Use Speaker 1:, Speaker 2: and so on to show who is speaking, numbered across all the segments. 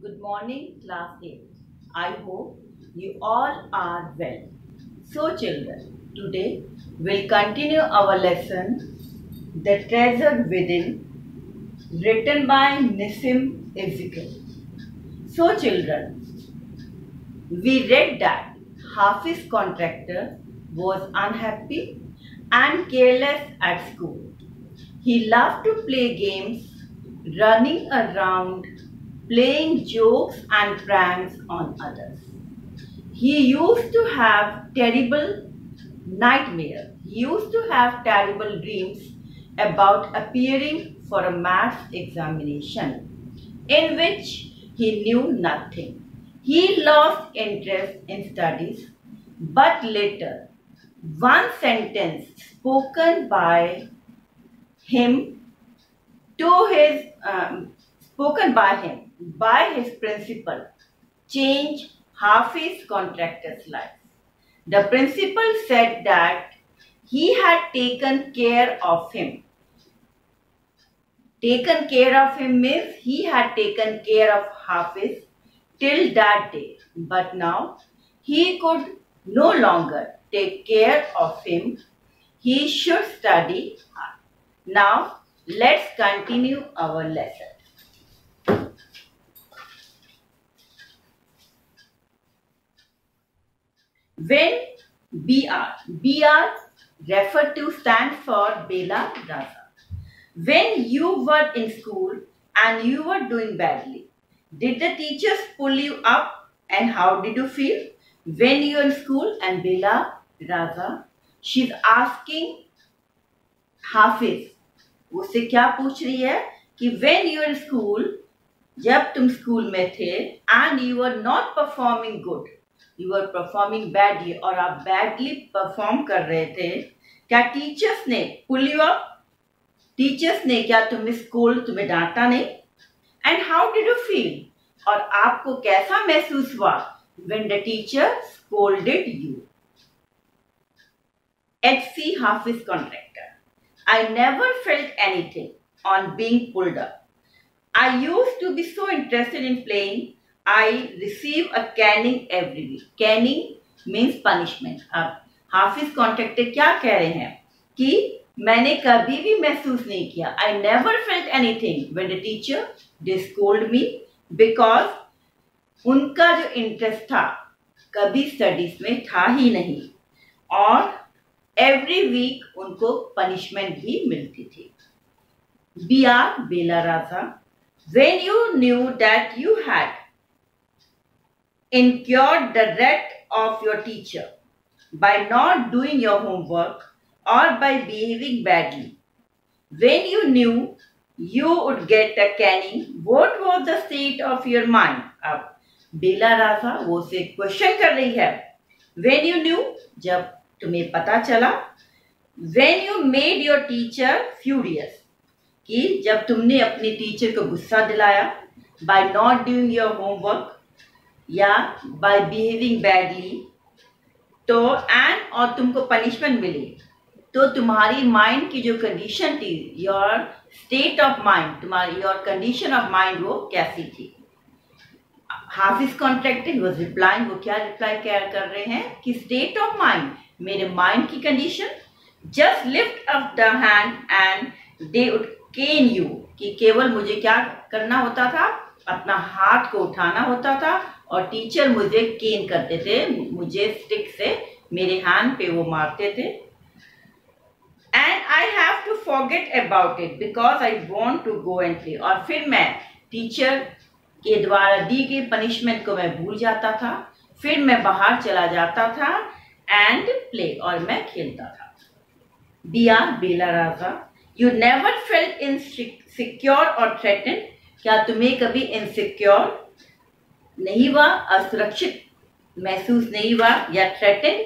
Speaker 1: Good morning, class 8. I hope you all are well. So, children, today we'll continue our lesson, The Treasure Within, written by Nissim Ezekiel. So, children, we read that Hafiz contractor was unhappy and careless at school. He loved to play games, running around, playing jokes and pranks on others. He used to have terrible nightmares. He used to have terrible dreams about appearing for a maths examination in which he knew nothing. He lost interest in studies, but later, one sentence spoken by him to his spoken by his principal changed Hafiz contractor's life. The principal said that he had taken care of him. Taken care of him means he had taken care of Hafiz till that day. But now he could no longer take care of him. He should study hard. Now let's continue our lesson. When BR referred to stand for Bela Raza. When you were in school and you were doing badly, did the teachers pull you up and how did you feel? When you were in school and Bela Raza, she's asking Hafiz, उससे क्या पूछ रही है कि when you were in school, जब तुम school में थे and you were not performing good, you were performing badly और आप badly perform कर रहे थे, क्या टीचर्स ने pull you up? टीचर्स ने क्या तुम्हें डांटा नहीं? And how did you feel? और आपको कैसा महसूस हुआ when the teacher scolded you? HC Hafiz contractor. I never felt anything on being pulled up. I used to be so interested in playing. I receive a caning every week. Caning means punishment. अब Hafiz contractor क्या कह रहे हैं कि मैंने कभी भी महसूस नहीं किया. I never felt anything when the teacher they scold me because उनका जो इंटरेस्ट था कभी स्टडीज में था ही नहीं और एवरी वीक उनको पनिशमेंट भी मिलती थी. BR Bela Raza. When you knew that you had incurred the wrath of your teacher by not doing your homework or by behaving badly, when you knew you would get a caning, what was the state of your mind? अब बेला राजा वो से question कर रही है. When you knew, जब तुम्हें पता चला. When you made your teacher furious, कि जब तुमने अपने टीचर को गुस्सा दिलाया by not doing your homework या by behaving badly, तो and और तुमको पनिशमेंट मिली तो तुम्हारी माइंड की जो कंडीशन थी, योर स्टेट ऑफ माइंड, तुम्हारी योर कंडीशन ऑफ माइंड वो कैसी थी? हाफिज कॉन्ट्रैक्टर वाज रिप्लाइंग. वो क्या रिप्लाई कर रहे हैं कि स्टेट ऑफ माइंड, मेरे माइंड की condition, just lift up the hand and they would can you, कि केवल मुझे क्या करना होता था, अपना हाथ को उठाना होता था और टीचर मुझे केन करते थे, मुझे स्टिक से मेरे हैंड पे वो मारते थे. And I have to forget about it because I want to go and play. और फिर मैं टीचर के द्वारा दी गई पनिशमेंट को मैं भूल जाता था, फिर मैं बाहर चला जाता था एंड प्ले, और मैं खेलता था. BR Bela Raza. You never felt insecure or threatened. क्या तुम्हें कभी इनसिक्योर नहीं हुआ, असुरक्षित महसूस नहीं हुआ या threaten?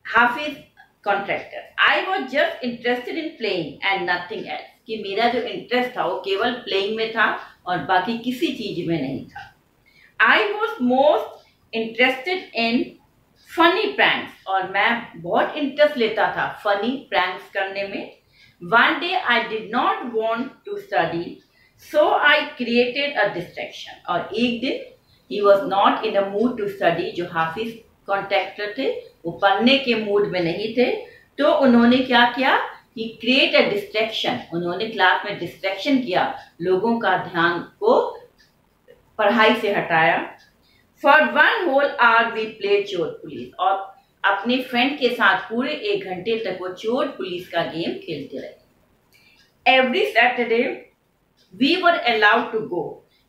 Speaker 1: Hafiz contractor. I was just interested in playing and nothing else, कि मेरा जो इंटरेस्ट था वो केवल प्लेइंग में था और बाकी किसी चीज में नहीं था. I was most interested in funny pranks, और मैं बहुत इंटरेस्ट लेता था फनी प्रैंक्स करने में. One day I did not want to study So I created a distraction. और एक दिन he was not in a mood to study, जो हाफिज कॉन्ट्रैक्टर थे वो पढ़ने के मूड में नहीं थे, तो उन्होंने क्या किया, he create a distraction, उन्होंने क्लास में डिस्ट्रैक्शन किया, लोगों का ध्यान को पढ़ाई से हटाया। For 1 whole hour we played चोर पुलिस, और अपने फ्रेंड के साथ पूरे 1 घंटे तक वो चोर पुलिस का गेम खेलते रहे। Every Saturday we were allowed to go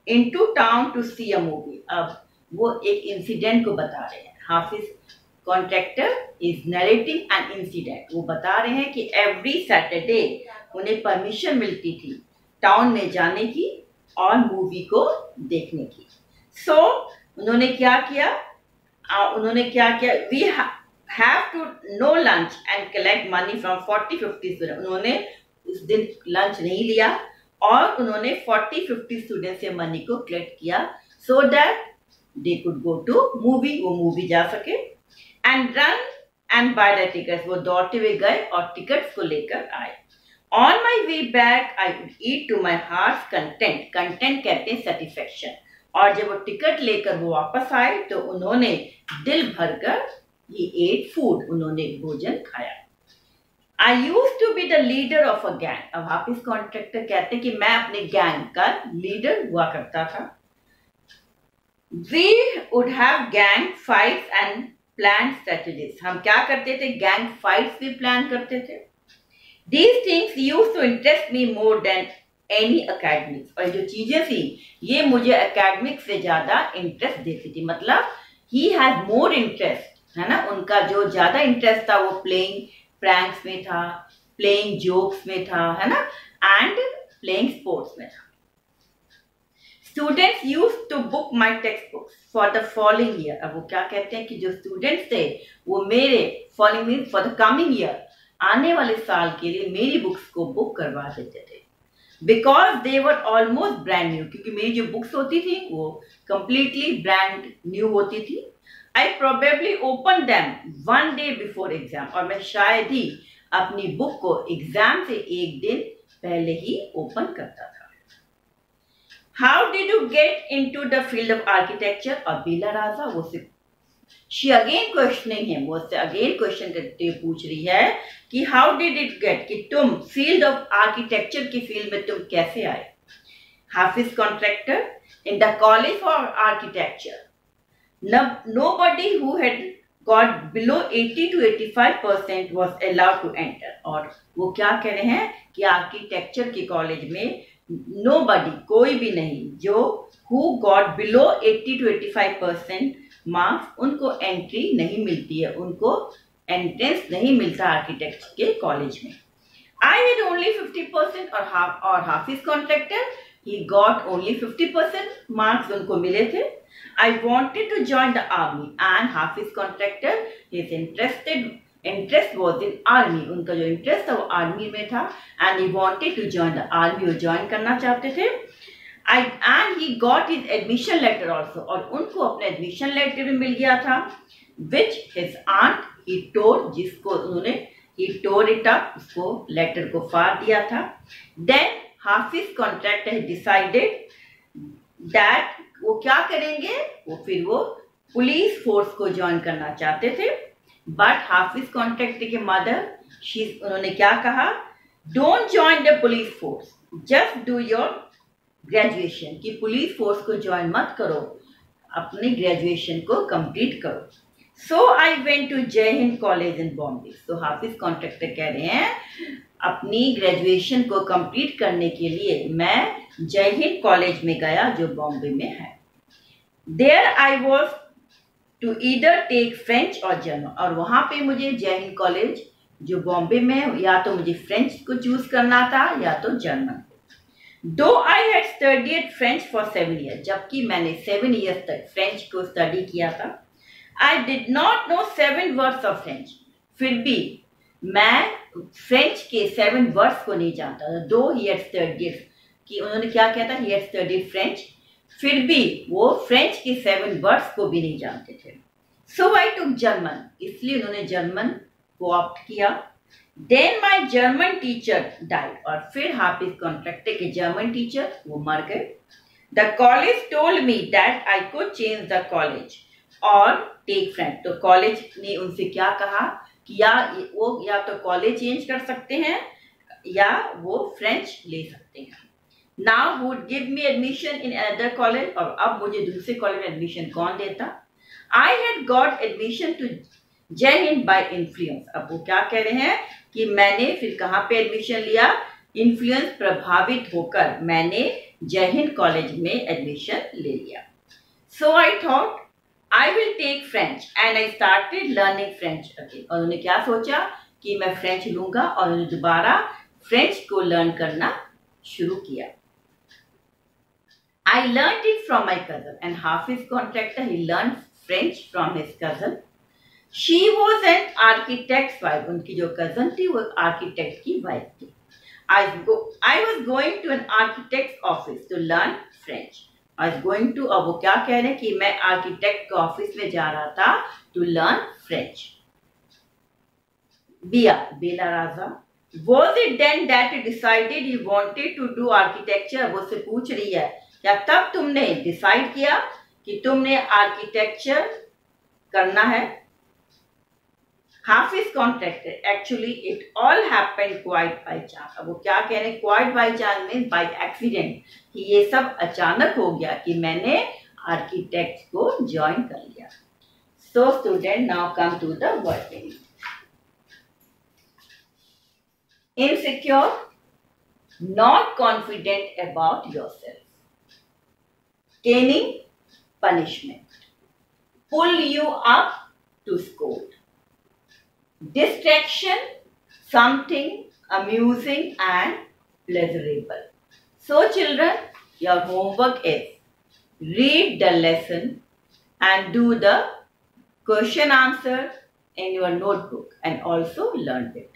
Speaker 1: into town to see a movie। अब वो एक इंसिडेंट को बता रहे हैं, Hafiz contractor is narrating an incident. वो बता रहे हैं कि एवरी सैटरडे उन्हें परमिशन मिलती थी टाउन में जाने की और मूवी को देखने की। सो उन्होंने क्या किया, we have to no lunch and collect money from 40-50 student. उन्होंने उस दिन लंच नहीं लिया और उन्होंने 40-50 स्टूडेंट से मनी को कलेक्ट किया, so that they could go to movie, वो मूवी जा सके। And run and buy the tickets, वो दौड़ते हुए गए और टिकट्स को लेकर आए। On my way back I would eat to my heart's content, content कहते हैं सेटिस्फेक्शन, और जब वो टिकट लेकर वो वापस आए तो उन्होंने दिल भरकर ही एट फूड, उन्होंने भोजन खाया। I use to be the leader of a gang. अब हाफिज कॉन्ट्रैक्टर कहते हैं कि मैं अपने गैंग का लीडर हुआ करता था। We would have gang fights and plan strategies, हम क्या करते थे, गैंग फाइट्स भी प्लान करते थे। These things used to interest me more than any academics, और जो चीजें थी ये मुझे एकेडमिक से ज्यादा इंटरेस्ट देती थी, मतलब he has more interest, है ना, उनका जो ज्यादा इंटरेस्ट था वो प्लेइंग प्रैंक्स में था, प्लेइंग जोक्स में था, है ना, एंड प्लेइंग स्पोर्ट्स में था। Students used to book my textbooks for the following year। अब वो क्या कहते हैं कि जो स्टूडेंट्स थे वो मेरे following for the coming year, आने वाले साल के लिए मेरी बुक्स को बुक करवा देते थे। Because they were almost brand new, क्योंकि मेरी जो बुक्स होती थी वो कंप्लीटली ब्रांड न्यू होती थी। I probably open them 1 day before exam, और मैं शायद ही अपनी बुक को एग्जाम से 1 दिन पहले ही ओपन करता था। How did you get into the field of architecture, और बेला राजा वो से शी अगेन क्वेश्चनिंग है, वो से अगेन क्वेश्चन करते पूछ रही है कि हाउ डिड इट गेट, कि तुम फील्ड ऑफ आर्किटेक्चर की फील्ड में तुम कैसे आए। Hafiz contractor in the college for architecture nobody who had got below 80 to 85% was allowed to enter। और वो क्या कह रहे हैं कि आर्किटेक्चर के कॉलेज में nobody, कोई भी नहीं, जो who got below 80 to 85% marks, उनको एंट्री नहीं मिलती है, उनको एंट्रेंस नहीं मिलता आर्किटेक्चर के कॉलेज में। आई हैड ओनली 50% और Hafiz contractor he got only 50% marks उनको मिले थे। I wanted to join the army and Hafiz contractor his interest was in army, उनका जो इंटरेस्ट था वो आर्मी में था, and he wanted to join the army, वो ज्वाइन करना चाहते थे। and he got his admission letter also, और उनको अपने एडमिशन लेटर भी मिल गया था, which his aunt he tore, जिसको उन्होंने he tore it up, उसको लेटर को फाड़ दिया था। then Hafiz contractor decided that वो क्या करेंगे, वो पुलिस फोर्स को ज्वाइन करना चाहते थे। बट हाफिज कॉन्ट्रैक्टर के मदर उन्होंने क्या कहा, don't join the police force, just do your graduation, कि पुलिस फोर्स को ज्वाइन मत करो, अपने ग्रेजुएशन को कंप्लीट करो। सो I went to Jai Hind college in Bombay. तो हाफिज कॉन्ट्रैक्टर कह रहे हैं अपनी ग्रेजुएशन को कंप्लीट करने के लिए मैं जय हिंद कॉलेज में गया जो बॉम्बे में है। There I was to either take French और जर्मन, और वहाँ पे मुझे जय हिंद कॉलेज जो बॉम्बे में है या तो मुझे फ्रेंच को चूज करना था या तो जर्मन। दो I had studied French for 7 years, जबकि मैंने 7 years तक फ्रेंच को स्टडी किया था। आई did not know 7 words of French, फिर भी मैं फ्रेंच के 7 words को नहीं जानता था। दो ही हैड स्टडीड, कि उन्होंने क्या किया था, ही हैड स्टडीड फ्रेंच, फिर भी वो फ्रेंच के 7 words को भी नहीं जानते थे। सो आई टुक जर्मन, इसलिए उन्होंने जर्मन को ऑप्ट किया। देन माई जर्मन टीचर डाइड, और फिर हाफिज कॉन्ट्रैक्टर के जर्मन टीचर वो मर गए. The college told me that I could change the college और टेक फ्रेंच. तो कॉलेज ने उनसे क्या कहा कि या तो कॉलेज चेंज कर सकते हैं या वो फ्रेंच ले सकते हैं. Now would give me admission in another college, और अब मुझे दूसरे कॉलेज में एडमिशन कौन देता. I had got admission to Jai Hind bye influence. अब वो क्या कह रहे हैं कि मैंने फिर कहाँ पे एडमिशन लिया, इन्फ्लुएंस प्रभावित होकर मैंने जय हिंद कॉलेज में एडमिशन ले लिया. So I thought I will take French and I started learning French again. और उन्होंने क्या सोचा कि मैं फ्रेंच लूंगा, और उन्होंने दोबारा फ्रेंच को लर्न करना शुरू किया. I learned it from my cousin, and Hafiz contractor, he learned French from his cousin. She was an architect's wife. उनकी जो cousin थी वो architect की wife थी. I was going to an architect's office to learn French. I was going to, अब वो क्या कह रहे हैं कि मैं architect के office में जा रहा था to learn French. Bela Raza. Was it then that you decided you wanted to do architecture? वो से पूछ रही है क्या तब तुमने डिसाइड किया कि तुमने आर्किटेक्चर करना है. Hafiz contractor actually it all happened quite by chance. अब वो क्या कह रहे हैं, quite by chance means by accident, कि ये सब अचानक हो गया कि मैंने आर्किटेक्ट को ज्वाइन कर लिया. So student now come to the word meaning. Insecure, not confident about yourself. Caning, punishment. Pull you up, to scold. Distraction, something amusing and pleasurable. So children, your homework is read the lesson and do the question answer in your notebook and also learn it.